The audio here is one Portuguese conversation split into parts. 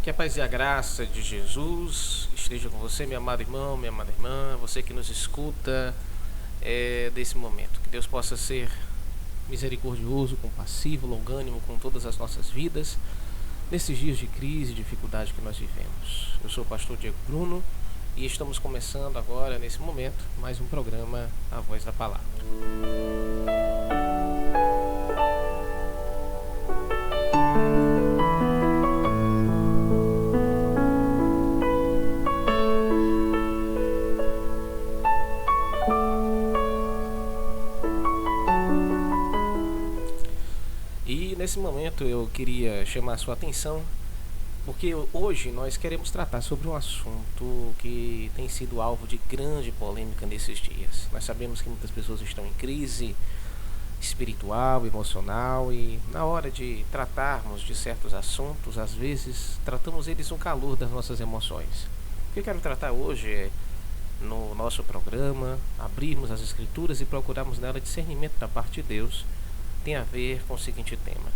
Que a paz e a graça de Jesus esteja com você, meu amado irmão, minha amada irmã, você que nos escuta desse momento. Que Deus possa ser misericordioso, compassivo, longânimo com todas as nossas vidas, nesses dias de crise e dificuldade que nós vivemos. Eu sou o pastor Diego Bruno e estamos começando agora, nesse momento, mais um programa A Voz da Palavra. E nesse momento eu queria chamar a sua atenção, porque hoje nós queremos tratar sobre um assunto que tem sido alvo de grande polêmica nesses dias. Nós sabemos que muitas pessoas estão em crise espiritual, emocional, e na hora de tratarmos de certos assuntos, às vezes tratamos eles no calor das nossas emoções. O que eu quero tratar hoje é, no nosso programa, abrirmos as escrituras e procurarmos nela discernimento da parte de Deus. Tem a ver com o seguinte tema: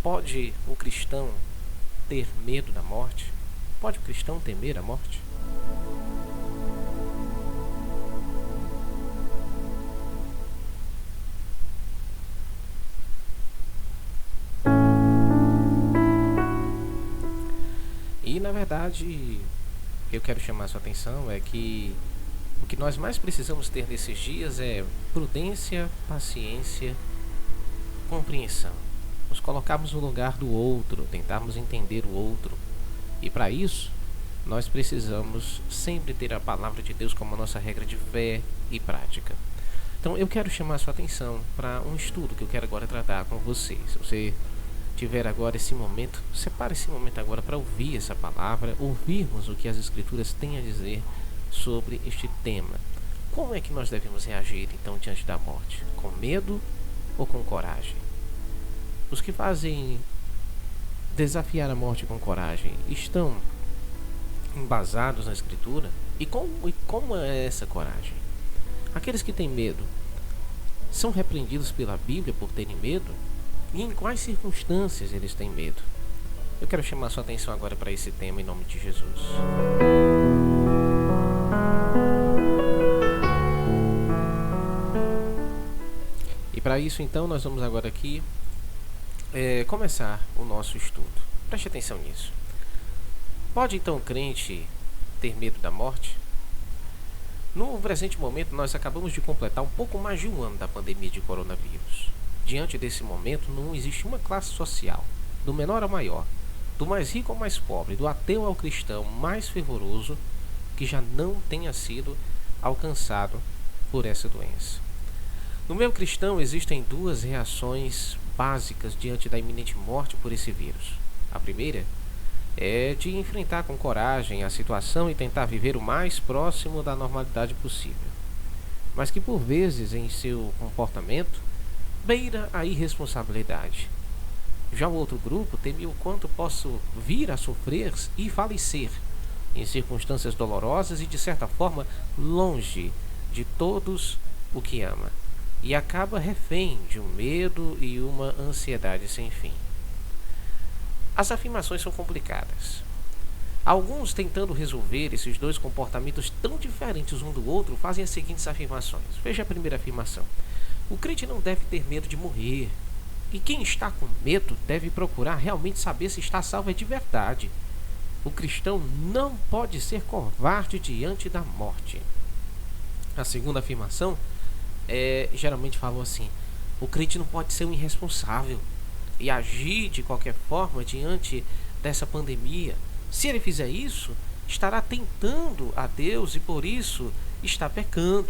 pode o cristão ter medo da morte? Pode o cristão temer a morte? E na verdade, o que eu quero chamar a sua atenção é que o que nós mais precisamos ter nesses dias é prudência, paciência, compreensão. Nos colocarmos no lugar do outro, tentarmos entender o outro. E para isso, nós precisamos sempre ter a palavra de Deus como a nossa regra de fé e prática. Então eu quero chamar a sua atenção para um estudo que eu quero agora tratar com vocês. Se você tiver agora esse momento, separe esse momento agora para ouvir essa palavra, ouvirmos o que as Escrituras têm a dizer sobre este tema. Como é que nós devemos reagir então diante da morte? Com medo ou com coragem? Os que fazem desafiar a morte com coragem estão embasados na Escritura? E como é essa coragem? Aqueles que têm medo são repreendidos pela Bíblia por terem medo? E em quais circunstâncias eles têm medo? Eu quero chamar a sua atenção agora para esse tema em nome de Jesus. E para isso então nós vamos agora aqui começar o nosso estudo. Preste atenção nisso. Pode então o crente ter medo da morte? No presente momento nós acabamos de completar um pouco mais de um ano da pandemia de coronavírus. Diante desse momento não existe uma classe social, do menor ao maior, do mais rico ao mais pobre, do ateu ao cristão mais fervoroso, que já não tenha sido alcançado por essa doença. No meio cristão existem duas reações básicas diante da iminente morte por esse vírus. A primeira é de enfrentar com coragem a situação e tentar viver o mais próximo da normalidade possível, mas que por vezes em seu comportamento beira a irresponsabilidade. Já o outro grupo teme o quanto posso vir a sofrer e falecer em circunstâncias dolorosas e de certa forma longe de todos o que ama, e acaba refém de um medo e uma ansiedade sem fim. As afirmações são complicadas. Alguns, tentando resolver esses dois comportamentos tão diferentes um do outro, fazem as seguintes afirmações. Veja a primeira afirmação: o crente não deve ter medo de morrer. E quem está com medo deve procurar realmente saber se está salvo de verdade. O cristão não pode ser covarde diante da morte. A segunda afirmação geralmente falou assim: o crente não pode ser um irresponsável e agir de qualquer forma diante dessa pandemia. Se ele fizer isso, estará tentando a Deus e por isso está pecando.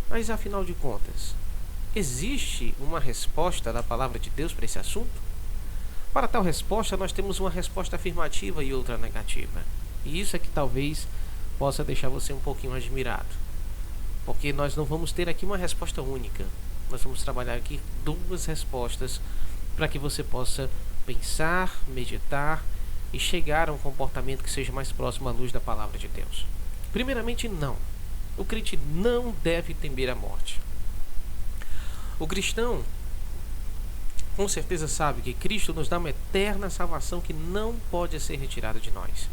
Mas afinal de contas, existe uma resposta da palavra de Deus para esse assunto? Para tal resposta, nós temos uma resposta afirmativa e outra negativa. E isso é que talvez possa deixar você um pouquinho admirado, porque nós não vamos ter aqui uma resposta única. Nós vamos trabalhar aqui duas respostas para que você possa pensar, meditar e chegar a um comportamento que seja mais próximo à luz da palavra de Deus. Primeiramente, não. O crente não deve temer a morte. O cristão com certeza sabe que Cristo nos dá uma eterna salvação que não pode ser retirada de nós.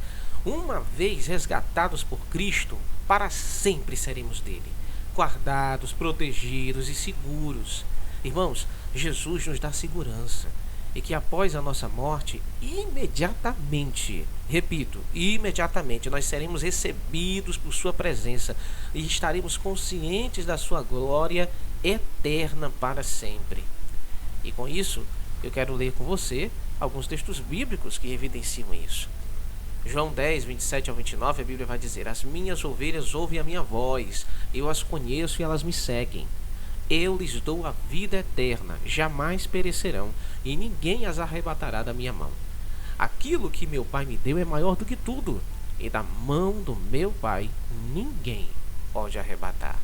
Uma vez resgatados por Cristo, para sempre seremos dele, guardados, protegidos e seguros. Irmãos, Jesus nos dá segurança e que após a nossa morte, imediatamente, repito, imediatamente nós seremos recebidos por sua presença e estaremos conscientes da sua glória eterna para sempre. E com isso, eu quero ler com você alguns textos bíblicos que evidenciam isso. João 10, 27 ao 29, a Bíblia vai dizer: as minhas ovelhas ouvem a minha voz, eu as conheço e elas me seguem. Eu lhes dou a vida eterna, jamais perecerão, e ninguém as arrebatará da minha mão. Aquilo que meu Pai me deu é maior do que tudo, e da mão do meu Pai ninguém pode arrebatar.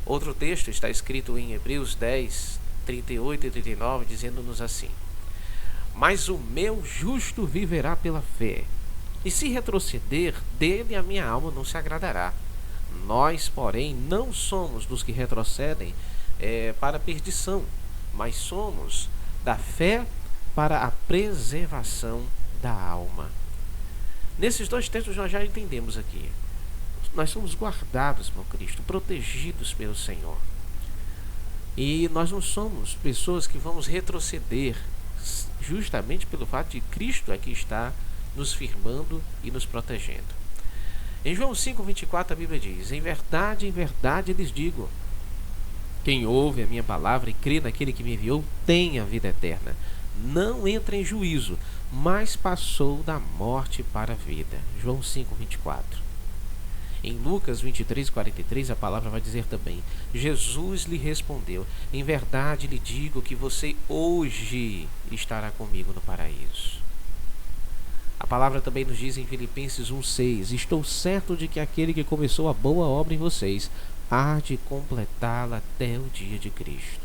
Outro texto está escrito em Hebreus 10, 38 e 39, dizendo-nos assim: mas o meu justo viverá pela fé, e se retroceder, dele a minha alma não se agradará. Nós, porém, não somos dos que retrocedem para a perdição, mas somos da fé para a preservação da alma. Nesses dois textos nós já entendemos aqui. Nós somos guardados por Cristo, protegidos pelo Senhor. E nós não somos pessoas que vamos retroceder, justamente pelo fato de Cristo aqui estar nos firmando e nos protegendo. Em João 5,24 a Bíblia diz: em verdade lhes digo, quem ouve a minha palavra e crê naquele que me enviou tem a vida eterna. Não entra em juízo, mas passou da morte para a vida. João 5,24. Em Lucas 23:43 a palavra vai dizer também: Jesus lhe respondeu: em verdade lhe digo que você hoje estará comigo no paraíso. A palavra também nos diz em Filipenses 1,6: estou certo de que aquele que começou a boa obra em vocês há de completá-la até o dia de Cristo.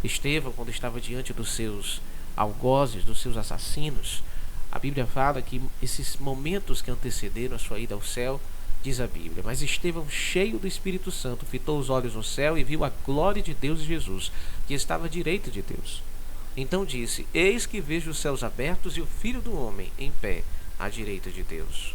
Estevão, quando estava diante dos seus algozes, dos seus assassinos, a Bíblia fala que esses momentos que antecederam a sua ida ao céu, diz a Bíblia: mas Estevão, cheio do Espírito Santo, fitou os olhos no céu e viu a glória de Deus e Jesus, que estava à direita de Deus. Então disse: eis que vejo os céus abertos e o Filho do Homem em pé à direita de Deus.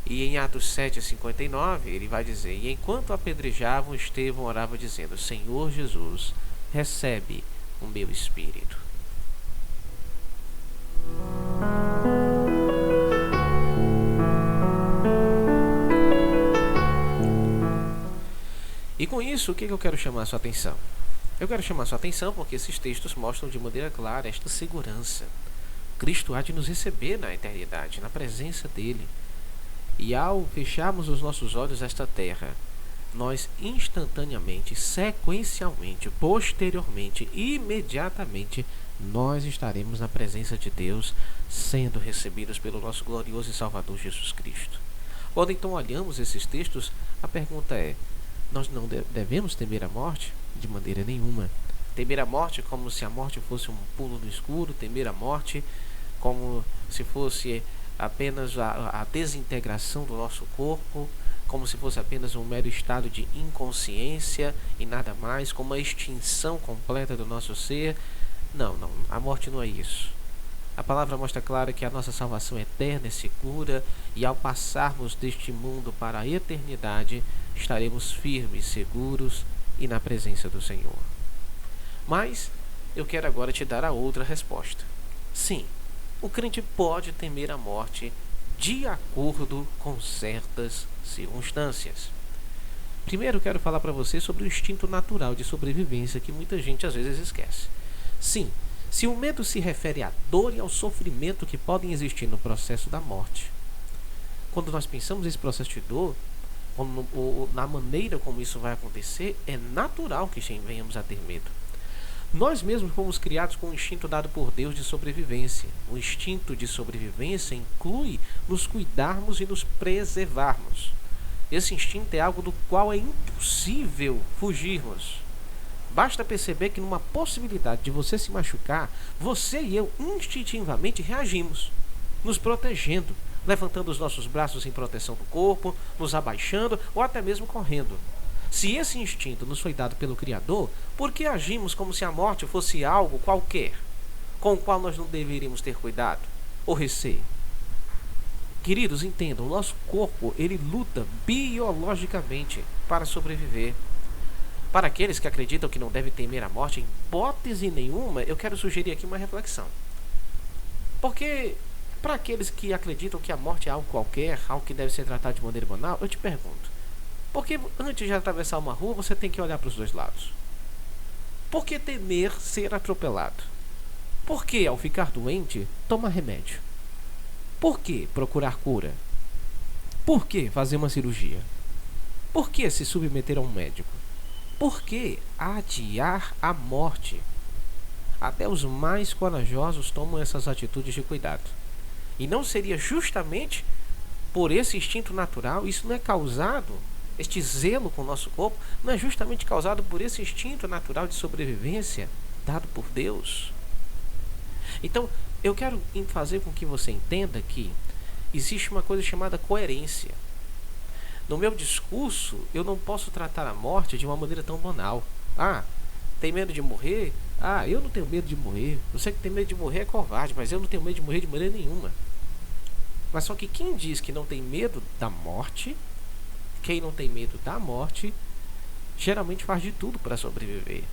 E em Atos 7:59 ele vai dizer: e enquanto apedrejavam, Estevão orava dizendo: Senhor Jesus, recebe o meu espírito. E com isso, o que eu quero chamar a sua atenção? Eu quero chamar a sua atenção porque esses textos mostram de maneira clara esta segurança. Cristo há de nos receber na eternidade, na presença dele. E ao fecharmos os nossos olhos a esta terra, nós instantaneamente, sequencialmente, posteriormente, imediatamente, nós estaremos na presença de Deus, sendo recebidos pelo nosso glorioso e Salvador Jesus Cristo. Quando então olhamos esses textos, a pergunta é: nós não devemos temer a morte? De maneira nenhuma. Temer a morte como se a morte fosse um pulo no escuro, temer a morte como se fosse apenas a desintegração do nosso corpo, como se fosse apenas um mero estado de inconsciência e nada mais, como a extinção completa do nosso ser. Não, a morte não é isso. A palavra mostra clara que a nossa salvação é eterna, é segura, e ao passarmos deste mundo para a eternidade, estaremos firmes, seguros e na presença do Senhor. Mas eu quero agora te dar a outra resposta. Sim, o crente pode temer a morte de acordo com certas circunstâncias. Primeiro, quero falar para você sobre o instinto natural de sobrevivência que muita gente às vezes esquece. Sim, se o medo se refere à dor e ao sofrimento que podem existir no processo da morte. Quando nós pensamos nesse processo de dor, na maneira como isso vai acontecer, é natural que venhamos a ter medo. Nós mesmos fomos criados com um instinto dado por Deus de sobrevivência. O instinto de sobrevivência inclui nos cuidarmos e nos preservarmos. Esse instinto é algo do qual é impossível fugirmos. Basta perceber que numa possibilidade de você se machucar, você e eu instintivamente reagimos, nos protegendo, levantando os nossos braços em proteção do corpo, nos abaixando ou até mesmo correndo. Se esse instinto nos foi dado pelo Criador, por que agimos como se a morte fosse algo qualquer, com o qual nós não deveríamos ter cuidado ou receio? Queridos, entendam, o nosso corpo, ele luta biologicamente para sobreviver. Para aqueles que acreditam que não devem temer a morte, em hipótese nenhuma, eu quero sugerir aqui uma reflexão. Porque, para aqueles que acreditam que a morte é algo qualquer, algo que deve ser tratado de maneira banal, eu te pergunto, por que antes de atravessar uma rua você tem que olhar para os dois lados? Por que temer ser atropelado? Por que, ao ficar doente, tomar remédio? Por que procurar cura? Por que fazer uma cirurgia? Por que se submeter a um médico? Por que adiar a morte? Até os mais corajosos tomam essas atitudes de cuidado. E não seria justamente por esse instinto natural? Isso não é causado, este zelo com o nosso corpo, não é justamente causado por esse instinto natural de sobrevivência dado por Deus? Então, eu quero fazer com que você entenda que existe uma coisa chamada coerência. No meu discurso, eu não posso tratar a morte de uma maneira tão banal. Ah, tem medo de morrer? Ah, eu não tenho medo de morrer. Você que tem medo de morrer é covarde, mas eu não tenho medo de morrer de maneira nenhuma. Mas só que quem diz que não tem medo da morte, quem não tem medo da morte, geralmente faz de tudo para sobreviver.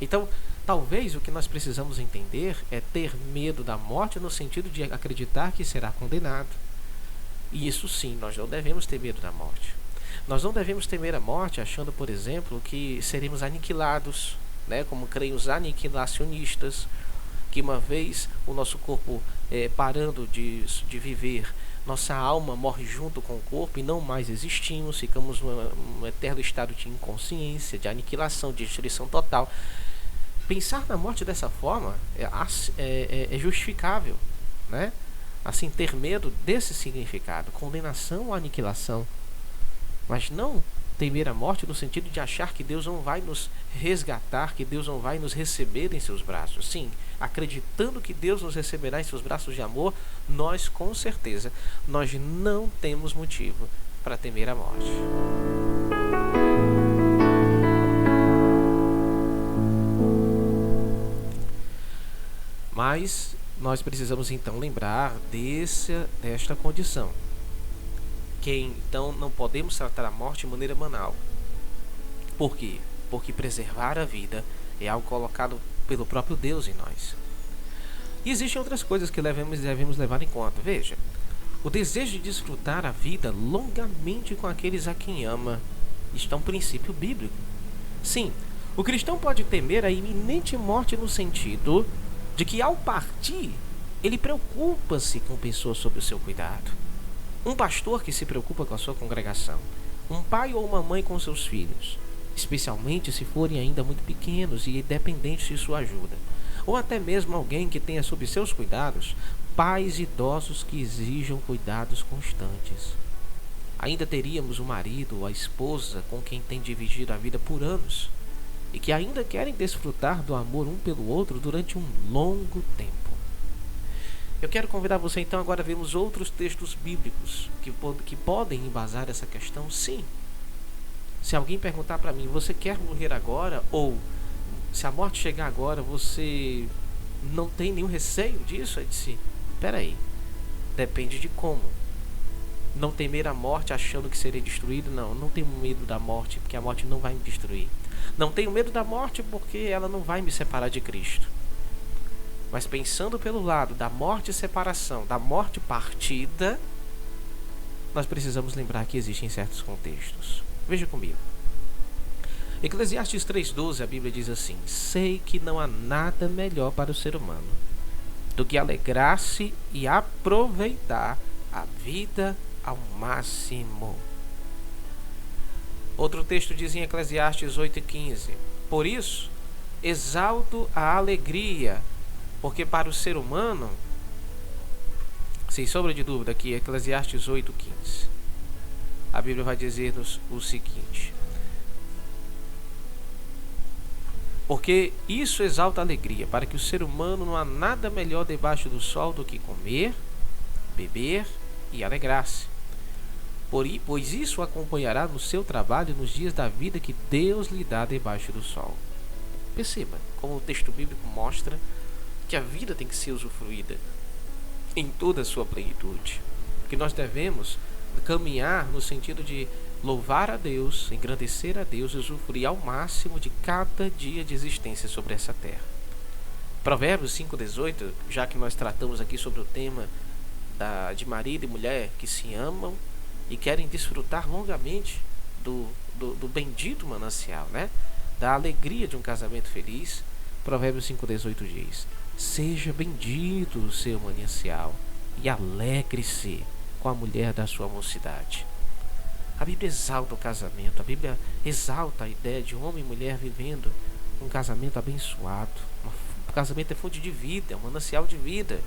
Então, talvez o que nós precisamos entender é ter medo da morte no sentido de acreditar que será condenado. E isso sim, nós não devemos ter medo da morte. Nós não devemos temer a morte achando, por exemplo, que seremos aniquilados, né? Como creem os aniquilacionistas, que uma vez o nosso corpo parando de viver, nossa alma morre junto com o corpo e não mais existimos, ficamos num eterno estado de inconsciência, de aniquilação, de destruição total. Pensar na morte dessa forma é justificável, né? Assim, ter medo desse significado, condenação ou aniquilação, mas não temer a morte no sentido de achar que Deus não vai nos resgatar, que Deus não vai nos receber em seus braços. Sim, acreditando que Deus nos receberá em seus braços de amor, nós com certeza, nós não temos motivo para temer a morte. Mas nós precisamos então lembrar desta condição, que então não podemos tratar a morte de maneira banal. Por quê? Porque preservar a vida é algo colocado pelo próprio Deus em nós. E existem outras coisas que devemos levar em conta. Veja, o desejo de desfrutar a vida longamente com aqueles a quem ama está um princípio bíblico. Sim, o cristão pode temer a iminente morte no sentido de que ao partir, ele preocupa-se com pessoas sob o seu cuidado. Um pastor que se preocupa com a sua congregação, um pai ou uma mãe com seus filhos, especialmente se forem ainda muito pequenos e dependentes de sua ajuda, ou até mesmo alguém que tenha sob seus cuidados pais idosos que exijam cuidados constantes. Ainda teríamos o marido ou a esposa com quem tem dividido a vida por anos, e que ainda querem desfrutar do amor um pelo outro durante um longo tempo. Eu quero convidar você então agora a vermos outros textos bíblicos que podem embasar essa questão. Sim, se alguém perguntar para mim, você quer morrer agora? Ou se a morte chegar agora, você não tem nenhum receio disso? Eu disse, peraí, depende de como. Não temer a morte achando que serei destruído? Não tenho medo da morte, porque a morte não vai me destruir. Não tenho medo da morte porque ela não vai me separar de Cristo. Mas pensando pelo lado da morte e separação, da morte partida, nós precisamos lembrar que existem certos contextos. Veja comigo. Eclesiastes 3:12, a Bíblia diz assim: sei que não há nada melhor para o ser humano do que alegrar-se e aproveitar a vida ao máximo. Outro texto diz em Eclesiastes 8:15: por isso, exalto a alegria, porque para o ser humano, sem sombra de dúvida, aqui Eclesiastes 8:15, a Bíblia vai dizer-nos o seguinte: porque isso exalta a alegria, para que o ser humano não há nada melhor debaixo do sol do que comer, beber e alegrar-se. pois isso o acompanhará no seu trabalho nos dias da vida que Deus lhe dá debaixo do sol. Perceba como o texto bíblico mostra que a vida tem que ser usufruída em toda a sua plenitude, que nós devemos caminhar no sentido de louvar a Deus, engrandecer a Deus e usufruir ao máximo de cada dia de existência sobre essa terra. Provérbios 5,18, já que nós tratamos aqui sobre o tema de marido e mulher que se amam e querem desfrutar longamente do bendito manancial, né? Da alegria de um casamento feliz. Provérbios 5,18 diz: seja bendito o seu manancial e alegre-se com a mulher da sua mocidade. A Bíblia exalta o casamento, a Bíblia exalta a ideia de homem e mulher vivendo um casamento abençoado. O casamento é fonte de vida, é um manancial de vida,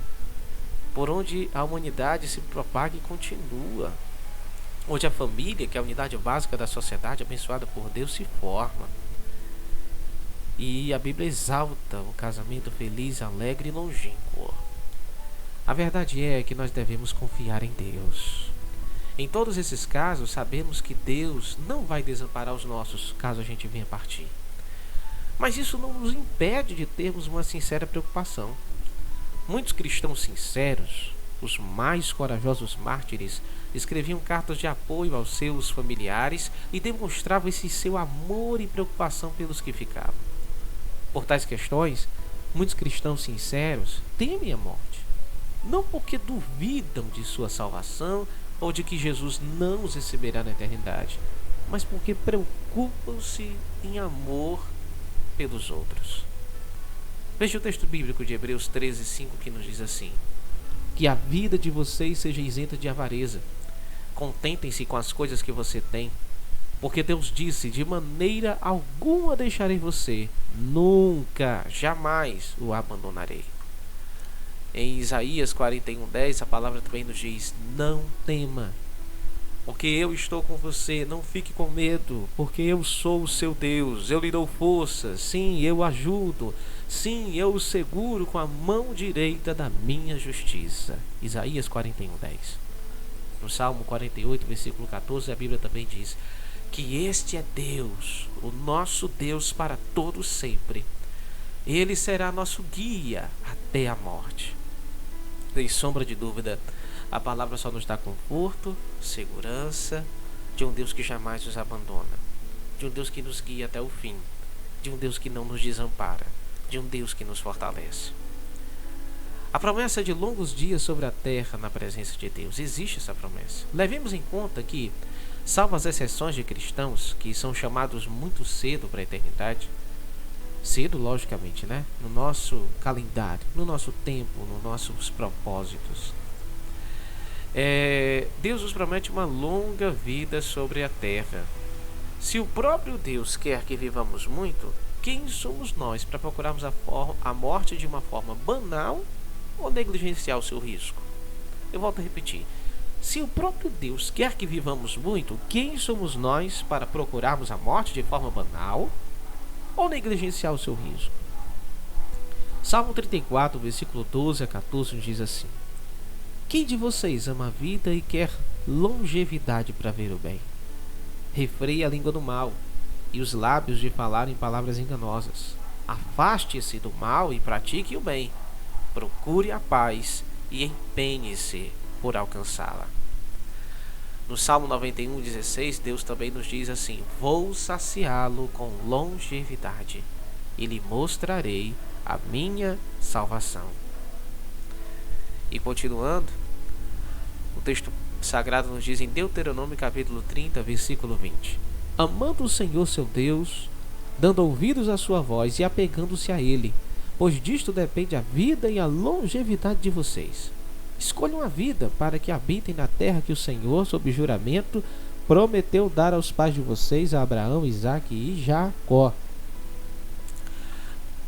por onde a humanidade se propaga e continua, onde a família, que é a unidade básica da sociedade abençoada por Deus, se forma. E a Bíblia exalta o casamento feliz, alegre e longínquo. A verdade é que nós devemos confiar em Deus. Em todos esses casos, sabemos que Deus não vai desamparar os nossos caso a gente venha partir. Mas isso não nos impede de termos uma sincera preocupação. Muitos cristãos sinceros, os mais corajosos mártires, escreviam cartas de apoio aos seus familiares e demonstravam esse seu amor e preocupação pelos que ficavam. Por tais questões, muitos cristãos sinceros temem a morte, não porque duvidam de sua salvação ou de que Jesus não os receberá na eternidade, mas porque preocupam-se em amor pelos outros. Veja o texto bíblico de Hebreus 13:5, que nos diz assim: que a vida de vocês seja isenta de avareza. Contentem-se com as coisas que você tem, porque Deus disse: de maneira alguma deixarei você, nunca, jamais o abandonarei. Em Isaías 41:10, a palavra também nos diz: não tema, porque eu estou com você, não fique com medo, porque eu sou o seu Deus, eu lhe dou força, sim, eu o ajudo, sim, eu o seguro com a mão direita da minha justiça. Isaías 41:10. No Salmo 48, versículo 14, a Bíblia também diz que este é Deus, o nosso Deus para todo sempre. Ele será nosso guia até a morte. Sem sombra de dúvida, a palavra só nos dá conforto, segurança, de um Deus que jamais nos abandona, de um Deus que nos guia até o fim, de um Deus que não nos desampara, de um Deus que nos fortalece. A promessa de longos dias sobre a terra na presença de Deus, existe essa promessa. Levemos em conta que, salvo as exceções de cristãos que são chamados muito cedo para a eternidade, cedo logicamente, né? No nosso calendário, no nosso tempo, nos nossos propósitos, Deus nos promete uma longa vida sobre a terra. Se o próprio Deus quer que vivamos muito, quem somos nós para procurarmos a morte de uma forma banal ou negligenciar o seu risco? Eu volto a repetir: se o próprio Deus quer que vivamos muito, quem somos nós para procurarmos a morte de forma banal ou negligenciar o seu risco? Salmo 34, versículo 12 a 14 nos diz assim: quem de vocês ama a vida e quer longevidade para ver o bem? Refreie a língua do mal e os lábios de falar em palavras enganosas. Afaste-se do mal e pratique o bem. Procure a paz e empenhe-se por alcançá-la. No Salmo 91:16, Deus também nos diz assim: vou saciá-lo com longevidade e lhe mostrarei a minha salvação. E continuando, o texto sagrado nos diz em Deuteronômio capítulo 30, versículo 20: amando o Senhor seu Deus, dando ouvidos à sua voz e apegando-se a Ele, pois disto depende a vida e a longevidade de vocês. Escolham a vida para que habitem na terra que o Senhor, sob juramento, prometeu dar aos pais de vocês, a Abraão, Isaque e Jacó.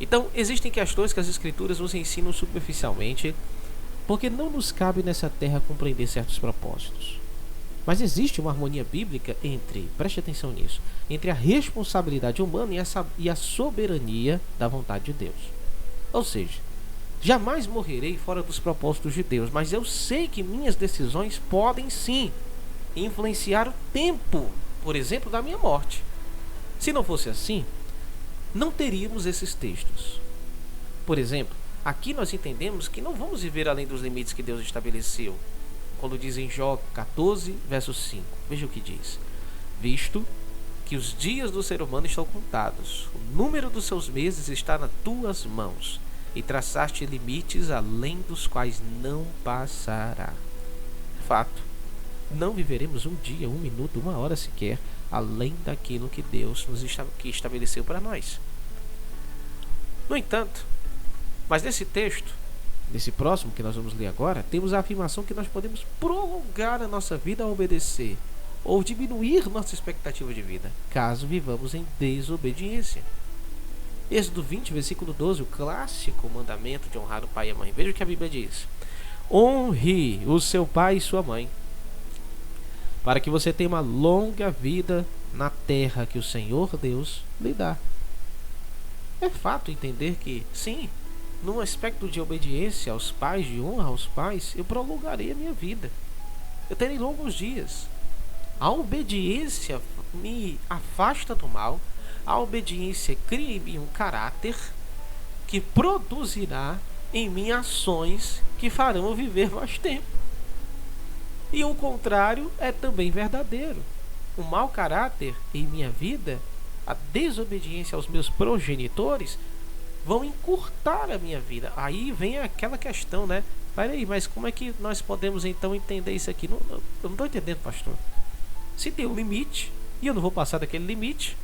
Então, existem questões que as Escrituras nos ensinam superficialmente, porque não nos cabe nessa terra compreender certos propósitos. Mas existe uma harmonia bíblica preste atenção nisso, entre a responsabilidade humana e a soberania da vontade de Deus. Ou seja, jamais morrerei fora dos propósitos de Deus, mas eu sei que minhas decisões podem sim influenciar o tempo, por exemplo, da minha morte. Se não fosse assim, não teríamos esses textos. Por exemplo, aqui nós entendemos que não vamos viver além dos limites que Deus estabeleceu. Quando diz em Jó 14, verso 5, veja o que diz: visto que os dias do ser humano estão contados, o número dos seus meses está nas tuas mãos, e traçaste limites além dos quais não passará. Fato, não viveremos um dia, um minuto, uma hora sequer, além daquilo que Deus que estabeleceu para nós. No entanto, mas nesse texto, nesse próximo que nós vamos ler agora, temos a afirmação que nós podemos prolongar a nossa vida a obedecer, ou diminuir nossa expectativa de vida, caso vivamos em desobediência. Êxodo 20, versículo 12, o clássico mandamento de honrar o pai e a mãe. Veja o que a Bíblia diz: honre o seu pai e sua mãe, para que você tenha uma longa vida na terra que o Senhor Deus lhe dá. É fato entender que, sim, num aspecto de obediência aos pais, de honra aos pais, eu prolongarei a minha vida. Eu terei longos dias. A obediência me afasta do mal. A obediência cria em mim um caráter que produzirá em mim ações que farão eu viver mais tempo. E o contrário é também verdadeiro. O mau caráter em minha vida, a desobediência aos meus progenitores, vão encurtar a minha vida. Aí vem aquela questão, né? Peraí, mas como é que nós podemos então entender isso aqui? Eu não estou entendendo, pastor. Se tem um limite e eu não vou passar daquele limite,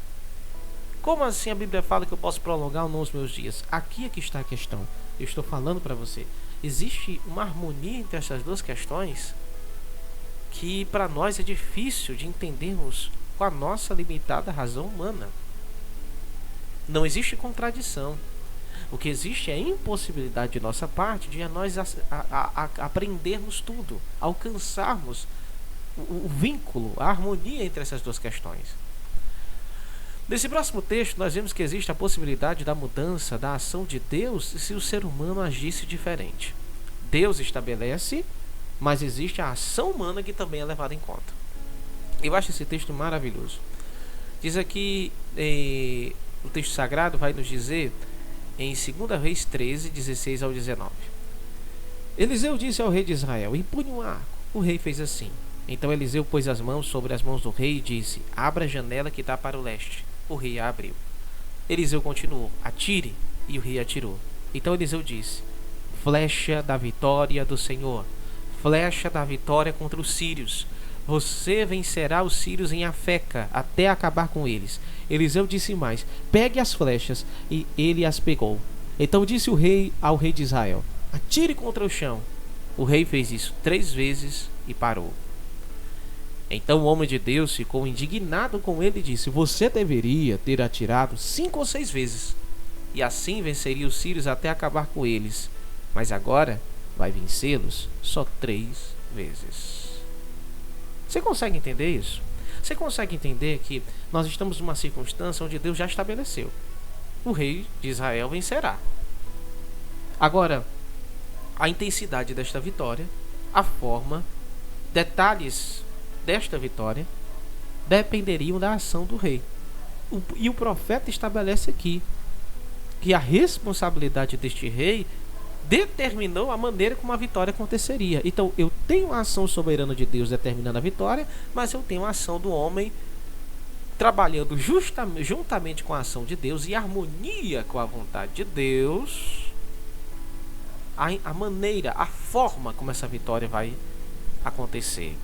como assim a Bíblia fala que eu posso prolongar ou não os meus dias? Aqui é que está a questão. Eu estou falando para você. Existe uma harmonia entre essas duas questões que para nós é difícil de entendermos com a nossa limitada razão humana. Não existe contradição. O que existe é a impossibilidade de nossa parte de nós aprendermos tudo, alcançarmos o vínculo, a harmonia entre essas duas questões. Nesse próximo texto, nós vemos que existe a possibilidade da mudança da ação de Deus se o ser humano agisse diferente. Deus estabelece, mas existe a ação humana que também é levada em conta. Eu acho esse texto maravilhoso. Diz aqui, o texto sagrado vai nos dizer, em 2 Reis 13, 16 ao 19. Eliseu disse ao rei de Israel: empunhe um arco. O rei fez assim. Então Eliseu pôs as mãos sobre as mãos do rei e disse: abra a janela que dá para o leste. O rei a abriu. Eliseu continuou: atire. E o rei atirou. Então Eliseu disse: flecha da vitória do Senhor, flecha da vitória contra os sírios. Você vencerá os sírios em Afeca, até acabar com eles. Eliseu disse mais: pegue as flechas. E ele as pegou. Então disse o rei ao rei de Israel: atire contra o chão. O rei fez isso 3 vezes e parou. Então o homem de Deus ficou indignado com ele e disse: você deveria ter atirado 5 ou 6 vezes, e assim venceria os sírios até acabar com eles. Mas agora vai vencê-los só 3 vezes. Você consegue entender isso? Você consegue entender que nós estamos numa circunstância onde Deus já estabeleceu: o rei de Israel vencerá. Agora, a intensidade desta vitória, a forma, detalhes desta vitória dependeriam da ação do rei. E o profeta estabelece aqui que a responsabilidade deste rei determinou a maneira como a vitória aconteceria. Então eu tenho a ação soberana de Deus determinando a vitória, mas eu tenho a ação do homem trabalhando juntamente com a ação de Deus, e harmonia com a vontade de Deus, a maneira, a forma como essa vitória vai acontecer.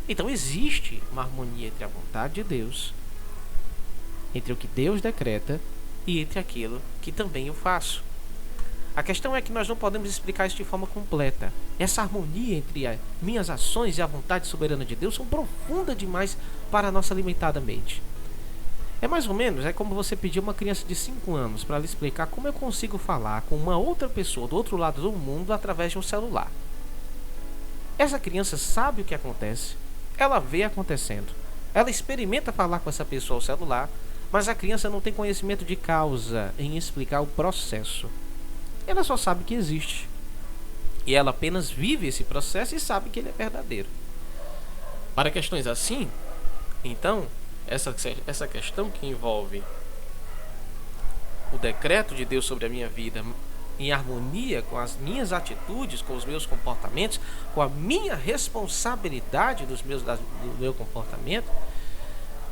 Então existe uma harmonia entre a vontade de Deus, entre o que Deus decreta e entre aquilo que também eu faço. A questão é que nós não podemos explicar isso de forma completa. Essa harmonia entre as minhas ações e a vontade soberana de Deus são profundas demais para a nossa limitada mente. É mais ou menos, é como você pedir uma criança de 5 anos para lhe explicar como eu consigo falar com uma outra pessoa do outro lado do mundo através de um celular. Essa criança sabe o que acontece, ela vê acontecendo, ela experimenta falar com essa pessoa ao celular, mas a criança não tem conhecimento de causa em explicar o processo. Ela só sabe que existe, e ela apenas vive esse processo e sabe que ele é verdadeiro. Para questões assim, então, essa questão que envolve o decreto de Deus sobre a minha vida em harmonia com as minhas atitudes, com os meus comportamentos, com a minha responsabilidade do meu comportamento,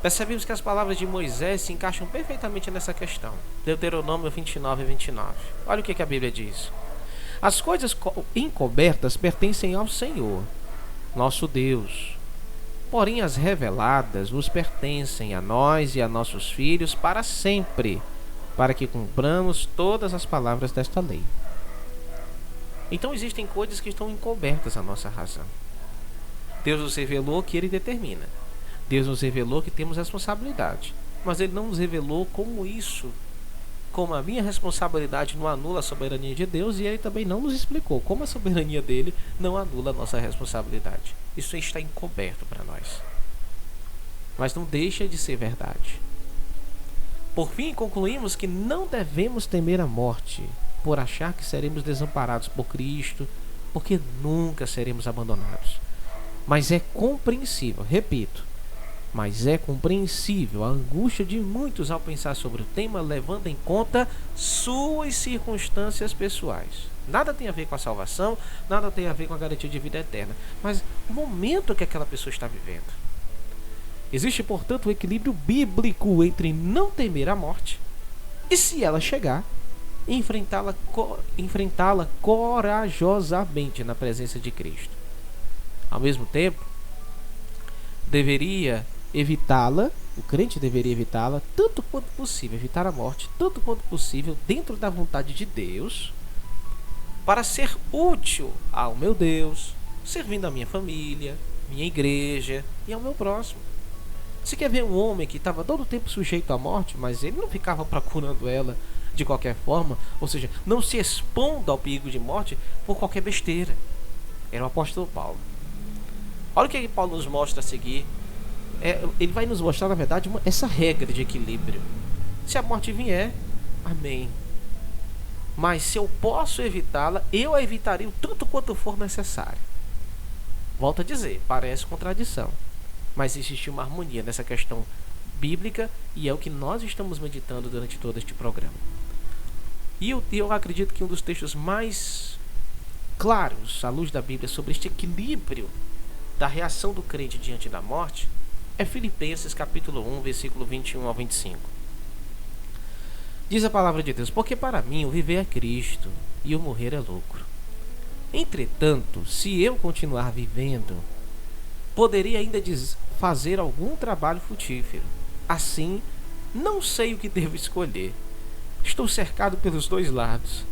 percebemos que as palavras de Moisés se encaixam perfeitamente nessa questão. Deuteronômio 29:29. Olha o que a Bíblia diz. As coisas encobertas pertencem ao Senhor, nosso Deus. Porém, as reveladas nos pertencem a nós e a nossos filhos para sempre, para que cumpramos todas as palavras desta lei. Então existem coisas que estão encobertas à nossa razão. Deus nos revelou que Ele determina. Deus nos revelou que temos responsabilidade. Mas Ele não nos revelou como a minha responsabilidade não anula a soberania de Deus, e Ele também não nos explicou como a soberania dele não anula a nossa responsabilidade. Isso está encoberto para nós. Mas não deixa de ser verdade. Por fim, concluímos que não devemos temer a morte, por achar que seremos desamparados por Cristo, porque nunca seremos abandonados. Mas é compreensível, repito, mas é compreensível a angústia de muitos ao pensar sobre o tema, levando em conta suas circunstâncias pessoais. Nada tem a ver com a salvação, nada tem a ver com a garantia de vida eterna, mas o momento que aquela pessoa está vivendo. Existe, portanto, um equilíbrio bíblico entre não temer a morte e, se ela chegar, enfrentá-la corajosamente na presença de Cristo. Ao mesmo tempo, deveria evitá-la, o crente deveria evitá-la tanto quanto possível, evitar a morte tanto quanto possível dentro da vontade de Deus, para ser útil ao meu Deus, servindo a minha família, minha igreja e ao meu próximo. Você quer ver um homem que estava todo o tempo sujeito à morte, mas ele não ficava procurando ela de qualquer forma, ou seja, não se expondo ao perigo de morte por qualquer besteira? Era o apóstolo Paulo. Olha o que Paulo nos mostra a seguir. Ele vai nos mostrar, na verdade, essa regra de equilíbrio. Se a morte vier, amém. Mas se eu posso evitá-la, eu a evitarei o tanto quanto for necessário. Volto a dizer, parece contradição, mas existe uma harmonia nessa questão bíblica, e é o que nós estamos meditando durante todo este programa. E eu acredito que um dos textos mais claros à luz da Bíblia sobre este equilíbrio da reação do crente diante da morte é Filipenses capítulo 1, versículo 21 ao 25. Diz a palavra de Deus: porque para mim o viver é Cristo e o morrer é lucro. Entretanto, se eu continuar vivendo, poderia ainda fazer algum trabalho frutífero. Assim, não sei o que devo escolher. Estou cercado pelos dois lados,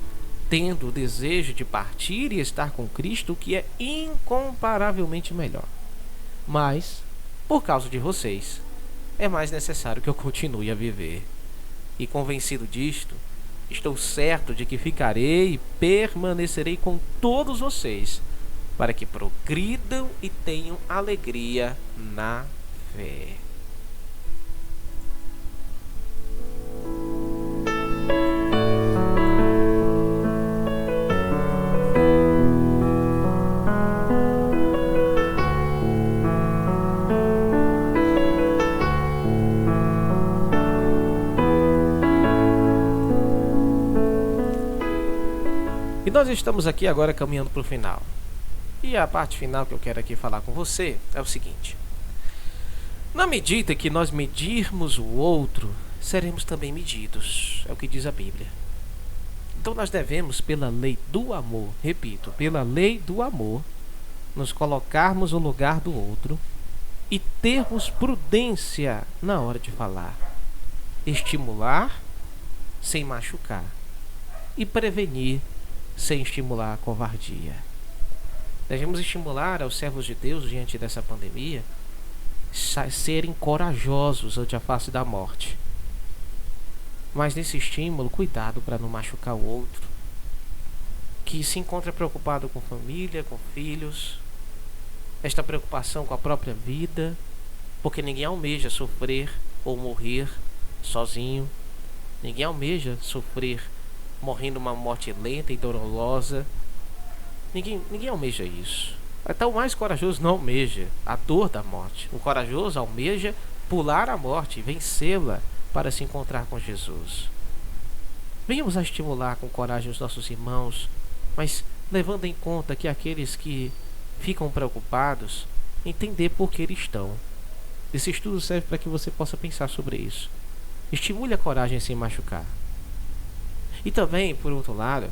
tendo o desejo de partir e estar com Cristo, o que é incomparavelmente melhor. Mas, por causa de vocês, é mais necessário que eu continue a viver. E convencido disto, estou certo de que ficarei e permanecerei com todos vocês, para que progridam e tenham alegria na fé. E nós estamos aqui agora caminhando para o final. E a parte final que eu quero aqui falar com você é o seguinte: na medida que nós medirmos o outro, seremos também medidos. É o que diz a Bíblia. Então nós devemos, pela lei do amor, repito, pela lei do amor, nos colocarmos no lugar do outro e termos prudência na hora de falar, estimular sem machucar e prevenir sem estimular a covardia. Devemos estimular aos servos de Deus diante dessa pandemia serem corajosos ante a face da morte. Mas nesse estímulo, cuidado para não machucar o outro, que se encontra preocupado com família, com filhos, esta preocupação com a própria vida, porque ninguém almeja sofrer ou morrer sozinho, ninguém almeja sofrer morrendo uma morte lenta e dolorosa. Ninguém almeja isso. Então o mais corajoso não almeja a dor da morte. O corajoso almeja pular a morte, vencê-la para se encontrar com Jesus. Venhamos a estimular com coragem os nossos irmãos, mas levando em conta que aqueles que ficam preocupados, entender por que eles estão. Esse estudo serve para que você possa pensar sobre isso. Estimule a coragem sem machucar. E também, por outro lado,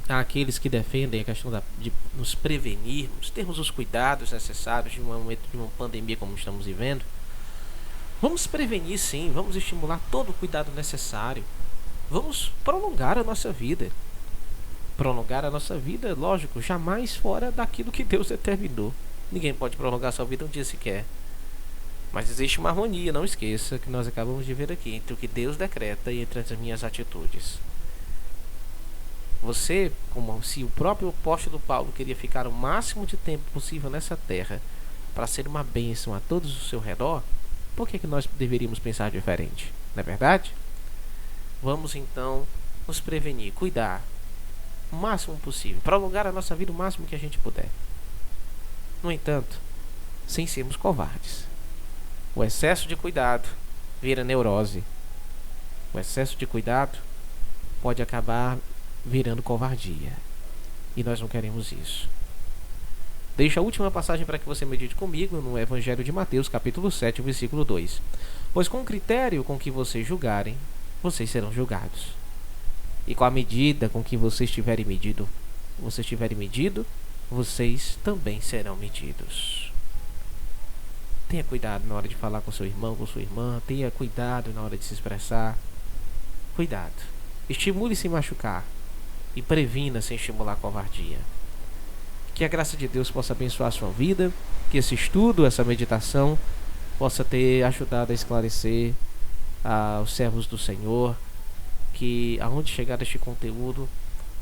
há aqueles que defendem a questão de nos prevenirmos, termos os cuidados necessários de um momento de uma pandemia como estamos vivendo. Vamos prevenir sim, vamos estimular todo o cuidado necessário. Vamos prolongar a nossa vida. Prolongar a nossa vida, lógico, jamais fora daquilo que Deus determinou. Ninguém pode prolongar sua vida um dia sequer. Mas existe uma harmonia, não esqueça, que nós acabamos de ver aqui, entre o que Deus decreta e entre as minhas atitudes. Você, como se o próprio apóstolo Paulo queria ficar o máximo de tempo possível nessa terra para ser uma bênção a todos ao seu redor, por que nós deveríamos pensar diferente? Não é verdade? Vamos então nos prevenir, cuidar o máximo possível, prolongar a nossa vida o máximo que a gente puder. No entanto, sem sermos covardes. O excesso de cuidado vira neurose. O excesso de cuidado pode acabar virando covardia. E nós não queremos isso. Deixo a última passagem para que você medite comigo no Evangelho de Mateus, capítulo 7, versículo 2. Pois com o critério com que vocês julgarem, vocês serão julgados. E com a medida com que vocês tiverem medido, vocês também serão medidos. Tenha cuidado na hora de falar com seu irmão, com sua irmã. Tenha cuidado na hora de se expressar. Cuidado. Estimule sem machucar. E previna sem estimular a covardia. Que a graça de Deus possa abençoar a sua vida. Que esse estudo, essa meditação, possa ter ajudado a esclarecer aos servos do Senhor. Que aonde chegar este conteúdo,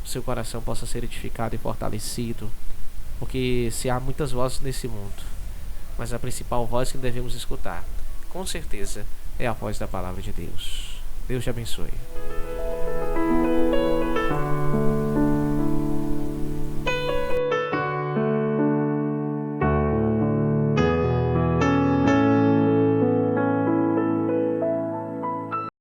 o seu coração possa ser edificado e fortalecido. Porque se há muitas vozes nesse mundo, mas a principal voz que devemos escutar, com certeza, é a voz da palavra de Deus. Deus te abençoe.